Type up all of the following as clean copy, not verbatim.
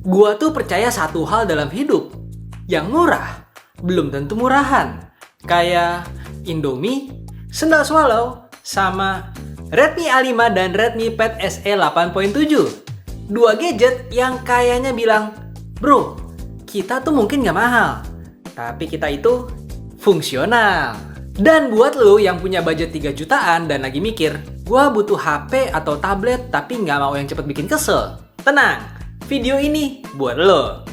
Gua tuh percaya satu hal dalam hidup. Yang murah, belum tentu murahan. Kayak Indomie, sendal swallow, sama Redmi A5 dan Redmi Pad SE 8.7. Dua gadget yang kayaknya bilang, bro, kita tuh mungkin nggak mahal, tapi kita itu fungsional. Dan buat lo yang punya budget 3 jutaan dan lagi mikir, gua butuh HP atau tablet tapi nggak mau yang cepet bikin kesel. Tenang, video ini buat lo.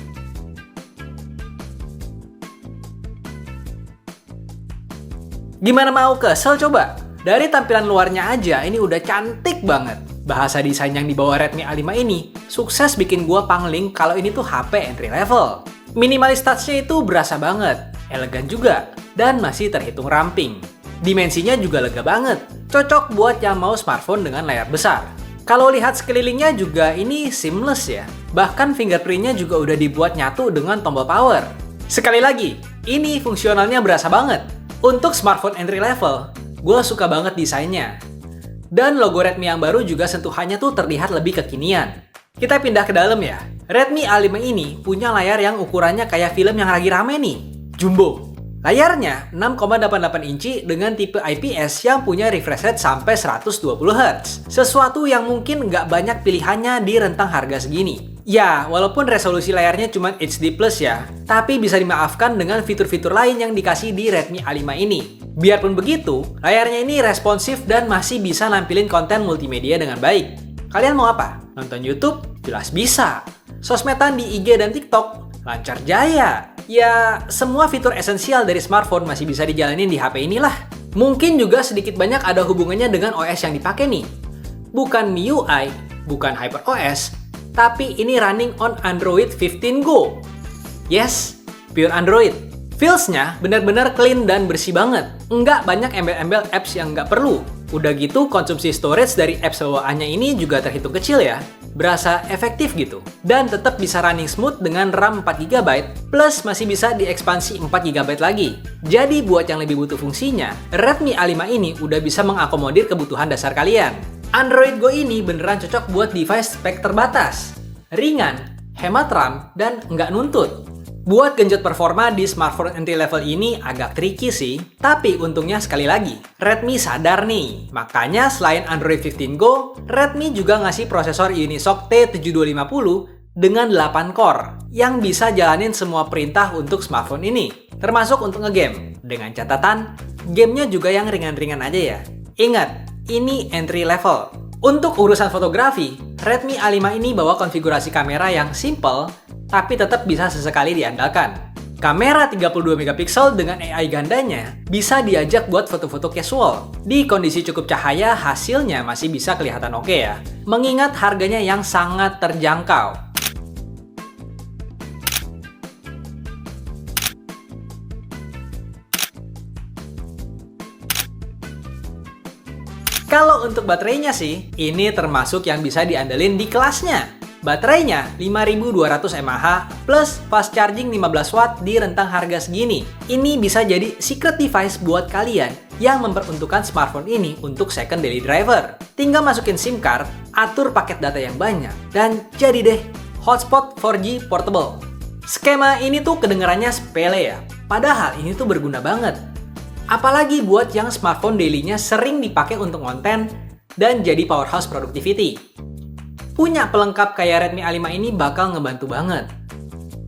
Gimana mau kesel coba? Dari tampilan luarnya aja ini udah cantik banget. Bahasa desain yang dibawa Redmi A5 ini sukses bikin gua pangling kalau ini tuh HP entry level. Minimalis touch-nya itu berasa banget, elegan juga, dan masih terhitung ramping. Dimensinya juga lega banget, cocok buat yang mau smartphone dengan layar besar. Kalau lihat sekelilingnya juga ini seamless ya. Bahkan fingerprint-nya juga udah dibuat nyatu dengan tombol power. Sekali lagi, ini fungsionalnya berasa banget. Untuk smartphone entry level, gue suka banget desainnya. Dan logo Redmi yang baru juga sentuhannya tuh terlihat lebih kekinian. Kita pindah ke dalam ya. Redmi A5 ini punya layar yang ukurannya kayak film yang lagi rame nih, jumbo. Layarnya 6,88 inci dengan tipe IPS yang punya refresh rate sampai 120 Hz. Sesuatu yang mungkin nggak banyak pilihannya di rentang harga segini. Ya, walaupun resolusi layarnya cuma HD Plus ya, tapi bisa dimaafkan dengan fitur-fitur lain yang dikasih di Redmi A5 ini. Biarpun begitu, layarnya ini responsif dan masih bisa nampilin konten multimedia dengan baik. Kalian mau apa? Nonton YouTube? Jelas bisa. Sosmedan di IG dan TikTok? Lancar jaya. Ya, semua fitur esensial dari smartphone masih bisa dijalanin di HP inilah. Mungkin juga sedikit banyak ada hubungannya dengan OS yang dipakai nih. Bukan MIUI, bukan HyperOS, tapi ini running on Android 15 Go. Yes, pure Android. Feels-nya benar-benar clean dan bersih banget. Nggak banyak embel-embel apps yang nggak perlu. Udah gitu, konsumsi storage dari apps bawaannya ini juga terhitung kecil ya. Berasa efektif gitu. Dan tetap bisa running smooth dengan RAM 4GB, plus masih bisa diekspansi 4GB lagi. Jadi buat yang lebih butuh fungsinya, Redmi A5 ini udah bisa mengakomodir kebutuhan dasar kalian. Android Go ini beneran cocok buat device spek terbatas, ringan, hemat RAM, dan nggak nuntut. Buat genjot performa di smartphone entry level ini agak tricky sih, tapi untungnya sekali lagi, Redmi sadar nih. Makanya selain Android 15 Go, Redmi juga ngasih prosesor Unisoc T7250 dengan 8 core, yang bisa jalanin semua perintah untuk smartphone ini, termasuk untuk ngegame. Dengan catatan, gamenya juga yang ringan-ringan aja ya. Ingat, ini entry level. Untuk urusan fotografi, Redmi A5 ini bawa konfigurasi kamera yang simple, tapi tetap bisa sesekali diandalkan. Kamera 32 megapiksel dengan AI gandanya bisa diajak buat foto-foto casual. Di kondisi cukup cahaya, hasilnya masih bisa kelihatan oke ya. Mengingat harganya yang sangat terjangkau. Kalau untuk baterainya sih, ini termasuk yang bisa diandelin di kelasnya. Baterainya 5200 mAh plus fast charging 15 watt di rentang harga segini. Ini bisa jadi secret device buat kalian yang memperuntukkan smartphone ini untuk second daily driver. Tinggal masukin SIM card, atur paket data yang banyak, dan jadi deh hotspot 4G portable. Skema ini tuh kedengarannya sepele ya, padahal ini tuh berguna banget. Apalagi buat yang smartphone daily-nya sering dipakai untuk konten dan jadi powerhouse productivity. Punya pelengkap kayak Redmi A5 ini bakal ngebantu banget.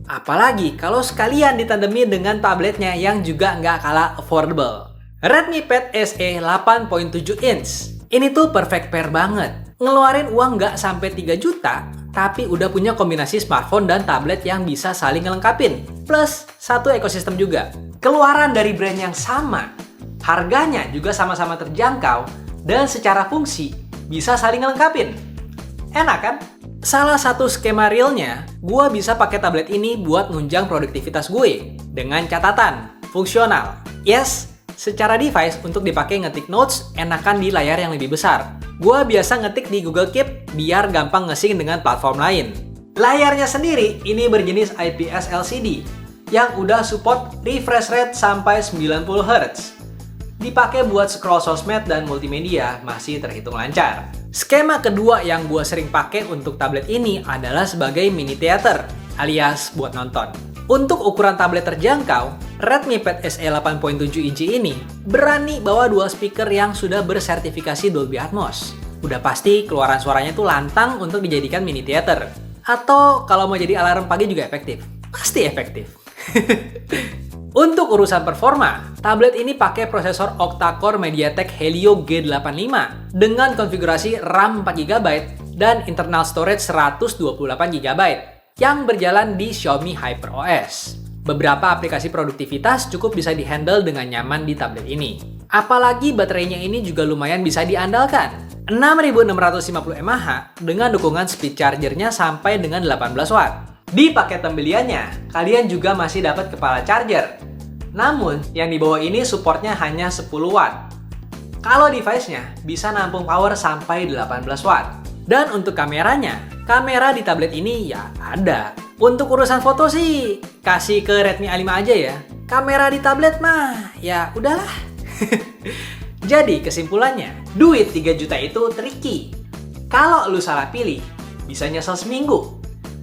Apalagi kalau sekalian ditandemi dengan tabletnya yang juga nggak kalah affordable. Redmi Pad SE 8.7 inch. Ini tuh perfect pair banget. Ngeluarin uang nggak sampai 3 juta, tapi udah punya kombinasi smartphone dan tablet yang bisa saling ngelengkapin. Plus, satu ekosistem juga. Keluaran dari brand yang sama. Harganya juga sama-sama terjangkau, dan secara fungsi bisa saling ngelengkapin. Enak kan? Salah satu skema realnya, gue bisa pakai tablet ini buat nunjang produktivitas gue. Dengan catatan, fungsional. Yes, secara device untuk dipakai ngetik notes enakan di layar yang lebih besar. Gue biasa ngetik di Google Keep biar gampang nge-sync dengan platform lain. Layarnya sendiri ini berjenis IPS LCD yang udah support refresh rate sampai 90 Hz. Dipakai buat scroll sosmed dan multimedia masih terhitung lancar. Skema kedua yang gue sering pakai untuk tablet ini adalah sebagai mini theater, alias buat nonton. Untuk ukuran tablet terjangkau, Redmi Pad SE 8.7 inci ini berani bawa dua speaker yang sudah bersertifikasi Dolby Atmos. Udah pasti keluaran suaranya tuh lantang untuk dijadikan mini theater. Atau kalau mau jadi alarm pagi juga efektif. Pasti efektif. Untuk urusan performa, tablet ini pakai prosesor octa-core MediaTek Helio G85 dengan konfigurasi RAM 4GB dan internal storage 128GB yang berjalan di Xiaomi HyperOS. Beberapa aplikasi produktivitas cukup bisa dihandle dengan nyaman di tablet ini. Apalagi baterainya ini juga lumayan bisa diandalkan. 6650 mAh dengan dukungan speed chargernya sampai dengan 18 watt. Di paket pembeliannya, kalian juga masih dapat kepala charger. Namun, yang di bawah ini supportnya hanya 10 watt. Kalau device-nya bisa nampung power sampai 18 watt. Dan untuk kameranya, kamera di tablet ini ya ada. Untuk urusan foto sih, kasih ke Redmi A5 aja ya. Kamera di tablet mah, ya udahlah. Jadi kesimpulannya, duit 3 juta itu tricky. Kalau lu salah pilih, bisa nyesel seminggu.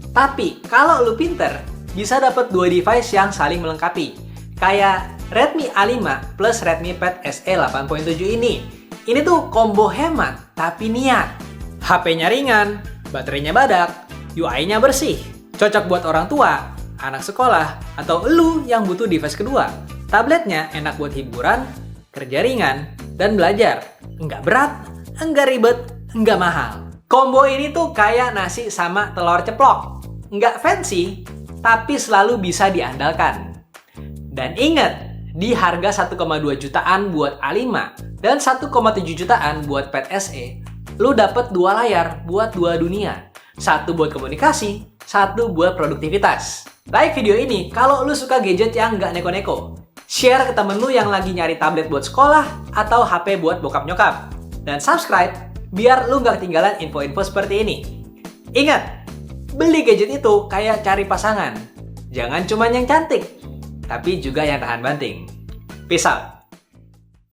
Tapi kalau lu pinter, bisa dapat dua device yang saling melengkapi. Kayak Redmi A5 plus Redmi Pad SE 8.7 ini. Ini tuh combo hemat, tapi niat. HP-nya ringan, baterainya badak, UI-nya bersih. Cocok buat orang tua, anak sekolah, atau lu yang butuh device kedua. Tabletnya enak buat hiburan, kerja ringan, dan belajar. Nggak berat, nggak ribet, nggak mahal. Combo ini tuh kayak nasi sama telur ceplok. Nggak fancy, tapi selalu bisa diandalkan. Dan ingat, di harga 1,2 jutaan buat A5 dan 1,7 jutaan buat Pad SE, lu dapet dua layar buat dua dunia. Satu buat komunikasi, satu buat produktivitas. Like video ini kalau lu suka gadget yang nggak neko-neko. Share ke temen lu yang lagi nyari tablet buat sekolah atau HP buat bokap nyokap. Dan subscribe biar lu nggak ketinggalan info-info seperti ini. Ingat, beli gadget itu kayak cari pasangan. Jangan cuma yang cantik, tapi juga yang tahan banting. Peace out.